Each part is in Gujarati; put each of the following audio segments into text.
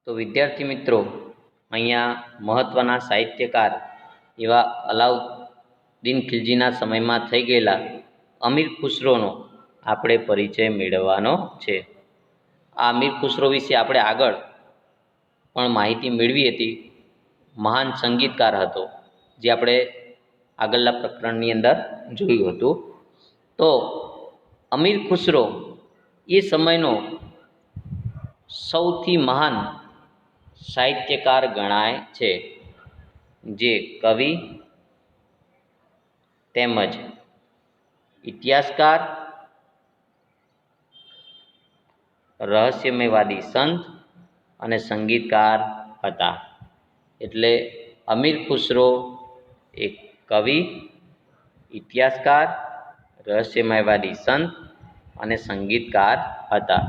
તો વિદ્યાર્થી મિત્રો, અહીંયા મહત્વના સાહિત્યકાર એવા અલાઉદ્દીન ખિલજીના સમયમાં થઈ ગયેલા અમીર ખુસરોનો આપણે પરિચય મેળવવાનો છે. આ અમીર ખુસરો વિશે આપણે આગળ પણ માહિતી મેળવી હતી. મહાન સંગીતકાર હતો, જે આપણે આગળના પ્રકરણની અંદર જોયું હતું. તો અમીર ખુસરો એ સમયનો સૌથી મહાન સાહિત્યકાર ગણાય છે, જે કવિ તેમજ ઇતિહાસકાર, રહસ્યમયવાદી સંત અને સંગીતકાર હતા. એટલે અમીર ખુસરો એક કવિ, ઇતિહાસકાર, રહસ્યમયવાદી સંત અને સંગીતકાર હતા,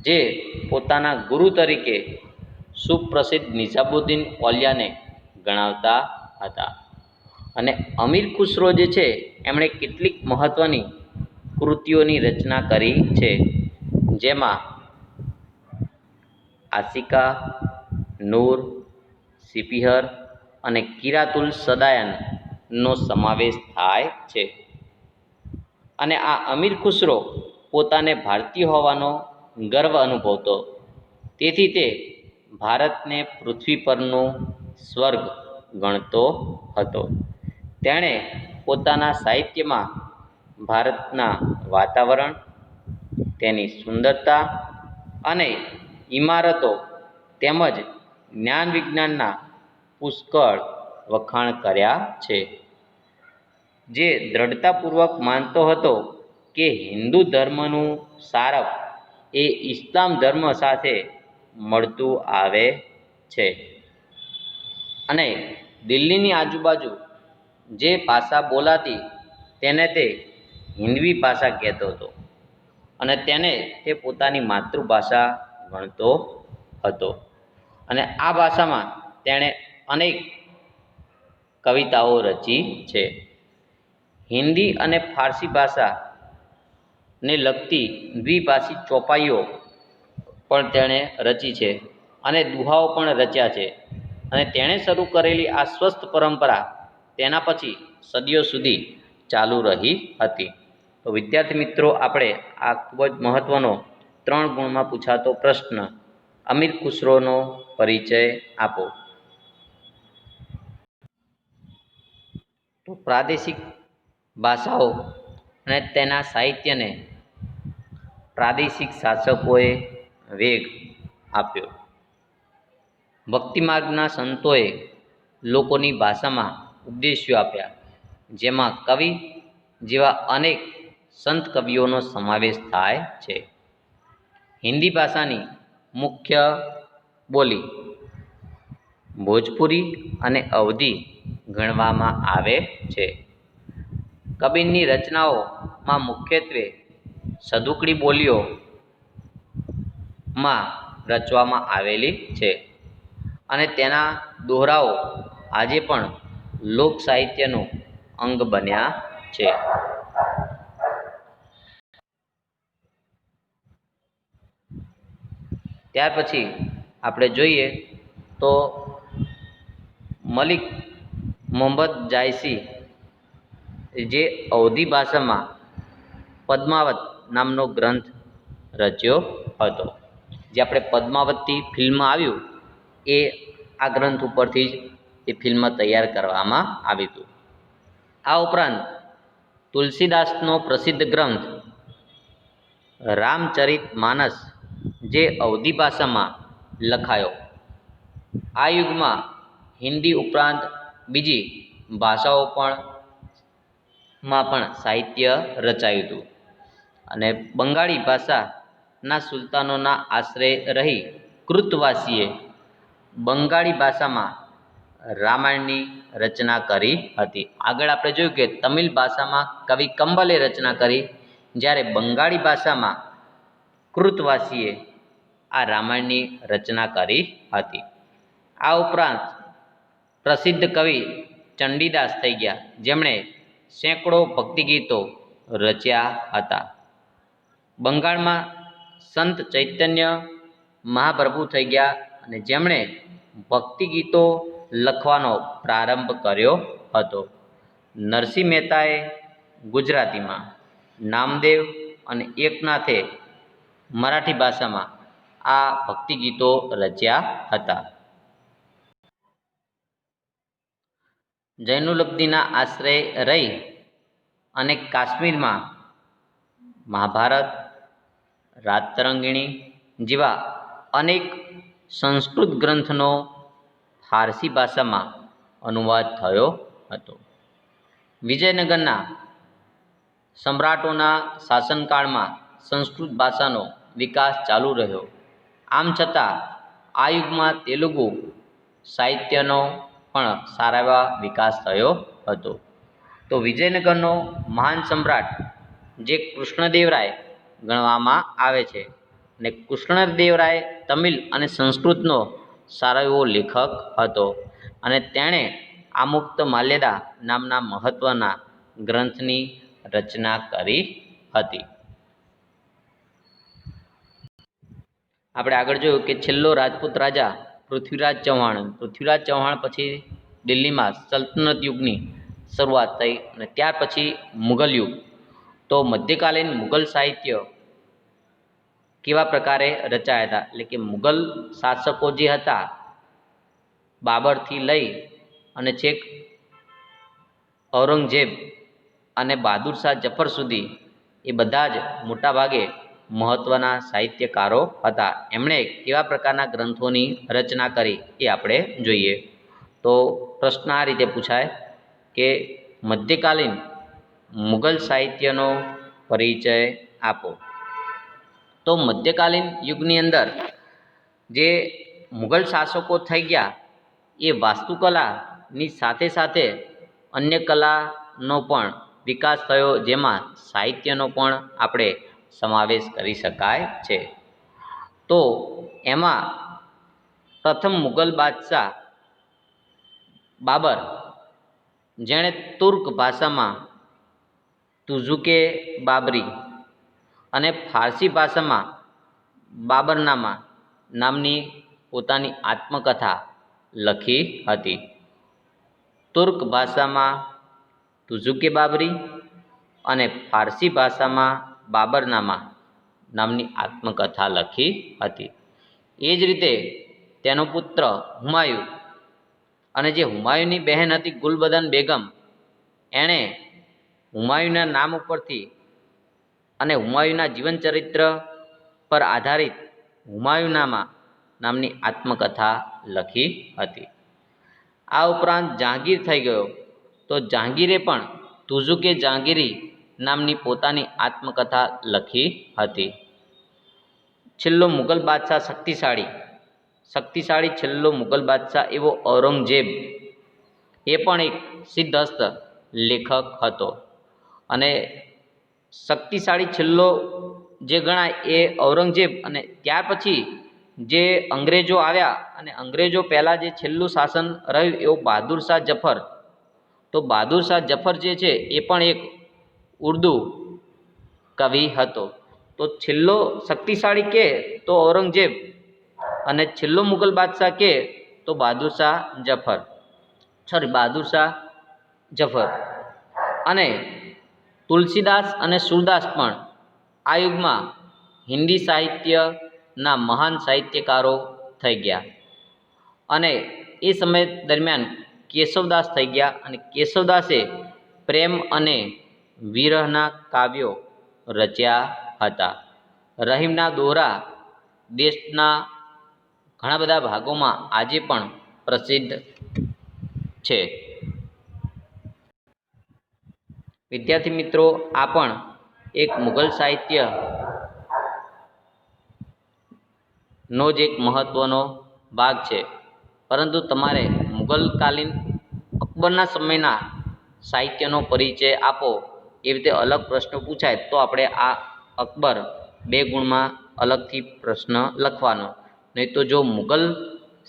જે પોતાના ગુરુ તરીકે સુપ્રસિદ્ધ નિઝામુદ્દીન ઔલિયાને ગણાવતા હતા. અને અમીર ખુસરો જે છે, એમણે કેટલીક મહત્વની કૃતિઓની રચના કરી છે, જેમાં આશિકા, નૂર, સિપિહર અને કિરાતુલ સદાયનનો સમાવેશ થાય છે. અને આ અમીર ખુસરો પોતાને ભારતીય હોવાનો ગર્વ અનુભવતો, તેથી તે ભારતને પૃથ્વી પરનું સ્વર્ગ ગણતો હતો. તેણે પોતાના સાહિત્યમાં ભારતના વાતાવરણ, તેની સુંદરતા અને ઇમારતો તેમજ જ્ઞાન વિજ્ઞાનના પુષ્કળ વખાણ કર્યા છે. જે દ્રઢતાપૂર્વક માનતો હતો કે હિન્દુ ધર્મનું સારપ એ ઇસ્લામ ધર્મ સાથે મળતું આવે છે. અને દિલ્હીની આજુબાજુ જે ભાષા બોલાતી તેને તે હિન્દી ભાષા કહેતો હતો, અને તેને તે પોતાની માતૃભાષા ગણતો હતો. અને આ ભાષામાં તેણે અનેક કવિતાઓ રચી છે. હિન્દી અને ફારસી ભાષાને લગતી દ્વિભાષી ચોપાઈઓ પણ તેણે રચી છે, અને દુહાઓ પણ રચ્યા છે. અને તેણે શરૂ કરેલી આ સ્વસ્થ પરંપરા તેના પછી સદીઓ સુધી ચાલુ રહી હતી. તો વિદ્યાર્થી મિત્રો, આપણે આ ખૂબ જ મહત્વનો 3 ગુણમાં પૂછાતો પ્રશ્ન, અમીર ખુસરોનો પરિચય આપો. તો પ્રાદેશિક ભાષાઓ અને તેના સાહિત્યને પ્રાદેશિક શાસકોએ વેગ આપ્યો. ભક્તિ માર્ગના સંતોએ લોકોની ભાષામાં ઉપદેશો આપ્યા, જેમાં કવિ જેવા અનેક સંત કવિઓનો સમાવેશ થાય છે. હિન્દી ભાષાની મુખ્ય બોલી ભોજપુરી અને અવધી ગણવામાં આવે છે. કબીરની રચનાઓમાં મુખ્યત્વે સદુકડી બોલીઓમાં રચવામાં આવેલી છે, અને તેના દોહરાઓ આજે પણ લોક સાહિત્યનું અંગ બન્યા છે. ત્યાર પછી આપણે જોઈએ તો મલિક મોહમ્મદ જાયસી, જે અવધી ભાષામાં પદ્માવત નામનો ગ્રંથ રચ્યો હતો. જે આપણે પદ્માવતી ફિલ્મ આવ્યું, એ આ ગ્રંથ ઉપરથી જ એ ફિલ્મ તૈયાર કરવામાં આવી હતું. આ ઉપરાંત તુલસીદાસનો પ્રસિદ્ધ ગ્રંથ રામચરિત માનસ, જે અવધી ભાષામાં લખાયો. આ યુગમાં હિન્દી ઉપરાંત બીજી ભાષાઓ પણ સાહિત્ય રચાયું હતું. અને બંગાળી ભાષાના સુલતાનોના આશ્રય રહી કૃતવાસીએ બંગાળી ભાષામાં રામાયણની રચના કરી હતી. આગળ આપણે જોયું કે તમિલ ભાષામાં કવિ કંબલે રચના કરી, જ્યારે બંગાળી ભાષામાં કૃતવાસીએ આ રામાયણની રચના કરી હતી. આ ઉપરાંત પ્રસિદ્ધ કવિ ચંડીદાસ થઈ ગયા, જેમણે સેંકડો ભક્તિગીતો રચ્યા હતા. બંગાળમાં સંત ચૈતન્ય મહાપ્રભુ થઈ ગયા અને જેમણે ભક્તિ ગીતો લખવાનો પ્રારંભ કર્યો હતો. નરસિંહ મહેતાએ ગુજરાતીમાં, નામદેવ અને એકનાથે મરાઠી ભાષામાં આ ભક્તિ ગીતો રચ્યા હતા. જૈનુલબ્દીના આશ્રય રહી અને કાશ્મીરમાં મહાભારત, રાતરંગીણી જેવા અનેક સંસ્કૃત ગ્રંથનો ફારસી ભાષામાં અનુવાદ થયો હતો. વિજયનગરના સમ્રાટોના શાસનકાળમાં સંસ્કૃત ભાષાનો વિકાસ ચાલુ રહ્યો. આમ છતાં આ યુગમાં તેલુગુ સાહિત્યનો પણ સારા એવા વિકાસ થયો હતો. તો વિજયનગરનો મહાન સમ્રાટ જે કૃષ્ણદેવરાય ગણવામાં આવે છે અને કૃષ્ણદેવરાય તમિલ અને સંસ્કૃતનો સારો એવો લેખક હતો અને તેણે આમુક્ત માલ્યદા નામના મહત્ત્વના ગ્રંથની રચના કરી હતી. આપણે આગળ જોયું કે છેલ્લો રાજપૂત રાજા પૃથ્વીરાજ ચૌહાણ પછી દિલ્હીમાં સલ્તનત યુગની શરૂઆત થઈ અને ત્યાર પછી મુઘલ યુગ. તો મધ્યકાલીન મુઘલ સાહિત્ય કેવા પ્રકારે રચાયા હતા, એટલે કે મુઘલ શાસકો જે હતા બાબરથી લઈ અને છેક ઔરંગઝેબ અને બહાદુર શાહ જફર સુધી એ બધા જ મોટાભાગે મહત્ત્વના સાહિત્યકારો હતા. એમણે કેવા પ્રકારના ગ્રંથોની રચના કરી એ આપણે જોઈએ. તો પ્રશ્ન આ રીતે પૂછાય કે મધ્યકાલીન મુઘલ સાહિત્યનો પરિચય આપો. તો મધ્યકાલીન યુગની અંદર જે મુઘલ શાસકો થઈ ગયા એ વાસ્તુકલાની સાથે સાથે અન્ય કલાનો પણ વિકાસ થયો, જેમાં સાહિત્યનો પણ આપણે સમાવેશ કરી શકાય છે. તો એમાં પ્રથમ મુઘલ બાદશાહ બાબર, જેણે તુર્ક ભાષામાં તુઝુકે બાબરી અને ફારસી ભાષામાં બાબરનામા નામની પોતાની આત્મકથા લખી હતી. તુર્ક ભાષામાં તુઝુકે બાબરી અને ફારસી ભાષામાં બાબરનામા નામની આત્મકથા લખી હતી. એ જ રીતે તેનો પુત્ર હુમાયું અને જે હુમાયુંની બહેન હતી ગુલબદન બેગમ, એણે હુમાયુંના નામ ઉપરથી અને હુમાયુંના જીવનચરિત્ર પર આધારિત હુમાયુંનામા નામની આત્મકથા લખી હતી. આ ઉપરાંત જહાંગીર થઈ ગયો, તો જહાંગીરે પણ તુઝુકે જહાંગીરી નામની પોતાની આત્મકથા લખી હતી. છેલ્લો મુઘલ બાદશાહ શક્તિશાળી છેલ્લો મુઘલ બાદશાહ એવો ઔરંગઝેબ, એ પણ એક સિદ્ધહસ્ત લેખક હતો અને શક્તિશાળી છેલ્લો જે ગણાય એ ઔરંગઝેબ. અને ત્યાર પછી જે અંગ્રેજો આવ્યા અને અંગ્રેજો પહેલાં જે છેલ્લું શાસન રહ્યું એવો બહાદુર શાહ જફર. તો બહાદુર શાહ જફર જે છે એ પણ એક ઉર્દુ કવિ હતો. તો છેલ્લો શક્તિશાળી કે તો ઔરંગઝેબ અને છેલ્લો મુઘલ બાદશાહ કે તો બહાદુર શાહ જફર. અને તુલસીદાસ અને સૂરદાસ પણ આ યુગમાં હિન્દી સાહિત્યના મહાન સાહિત્યકારો થઈ ગયા. અને એ સમય દરમિયાન કેશવદાસ થઈ ગયા અને કેશવદાસે પ્રેમ અને વિરહના કાવ્યો રચ્યા હતા. રહીમના દોહરા દેશના ઘણા બધા ભાગોમાં આજે પણ પ્રસિદ્ધ છે. વિદ્યાર્થી મિત્રો, આ પણ એક મુઘલ સાહિત્યનો જ એક મહત્ત્વનો ભાગ છે. પરંતુ તમારે મુઘલકાલીન અકબરના સમયના સાહિત્યનો પરિચય આપો એ રીતે અલગ પ્રશ્ન પૂછાય તો આપણે આ અકબર 2 ગુણમાં અલગથી પ્રશ્ન લખવાનો. નહીં તો જો મુઘલ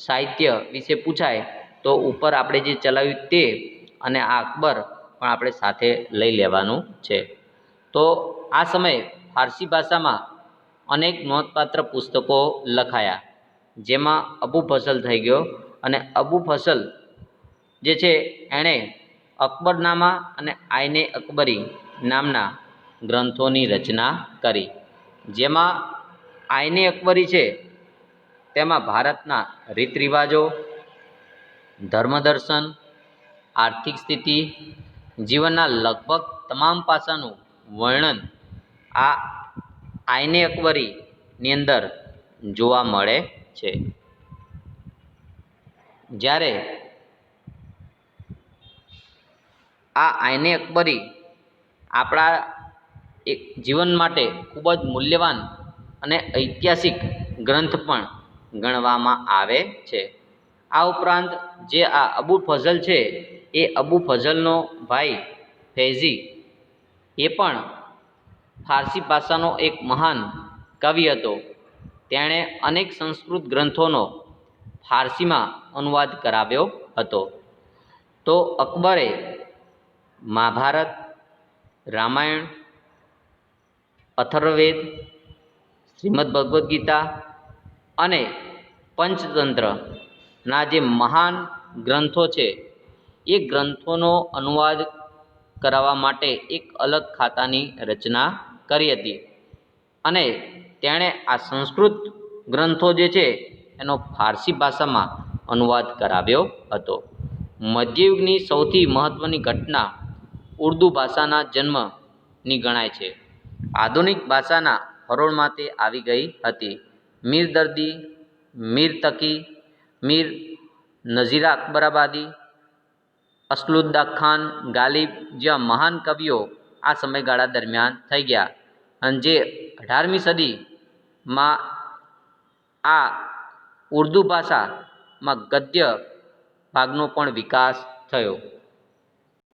સાહિત્ય વિશે પૂછાય તો ઉપર આપણે જે ચલાવ્યું તે અને આ અકબર પણ આપણે સાથે લઈ લેવાનું છે. તો આ સમયે ફારસી ભાષામાં અનેક નોંધપાત્ર પુસ્તકો લખાયા. જેમાં અબુ ફઝલ થઈ ગયો, અને અબુ ફઝલ જે છે એણે અકબરનામા અને આઈને અકબરી નામના ગ્રંથોની રચના કરી, જેમાં આઈને અકબરી છે તેમાં ભારતના રીત રિવાજો, ધર્મદર્શન, આર્થિક સ્થિતિ, જીવનના લગભગ તમામ પાસાનું વર્ણન આ આઈને અકબરીની અંદર જોવા મળે છે. જ્યારે આ આઈને અકબરી આપણા એક જીવન માટે ખૂબ જ મૂલ્યવાન અને ઐતિહાસિક ગ્રંથ પણ ગણવામાં આવે છે. આ ઉપરાંત જે આ અબુ ફઝલ છે એ અબુ ફઝલનો ભાઈ ફૈઝી એ પણ ફારસી ભાષાનો એક મહાન કવિ હતો. તેણે અનેક સંસ્કૃત ગ્રંથોનો ફારસીમાં અનુવાદ કરાવ્યો હતો. તો અકબરે મહાભારત, રામાયણ, અથર્વવેદ, શ્રીમદ ભગવદ્ ગીતા અને પંચતંત્રના જે મહાન ગ્રંથો છે એ ગ્રંથોનો અનુવાદ કરાવવા માટે એક અલગ ખાતાની રચના કરી હતી, અને તેણે આ સંસ્કૃત ગ્રંથો જે છે એનો ફારસી ભાષામાં અનુવાદ કરાવ્યો હતો. મધ્યયુગની સૌથી મહત્ત્વની ઘટના ઉર્દુ ભાષાના જન્મની ગણાય છે. આધુનિક ભાષાના હરોળમાં તે આવી ગઈ હતી. મીર દર્દી, મીર તકી, મીર નઝીરા અકબરાબાદી, અસલુદ્દા ખાન ગાલિબ જેવા મહાન કવિઓ આ સમયગાળા દરમિયાન થઈ ગયા, અને જે 18મી સદીમાં આ ઉર્દુ ભાષામાં ગદ્ય ભાગનો પણ વિકાસ થયો.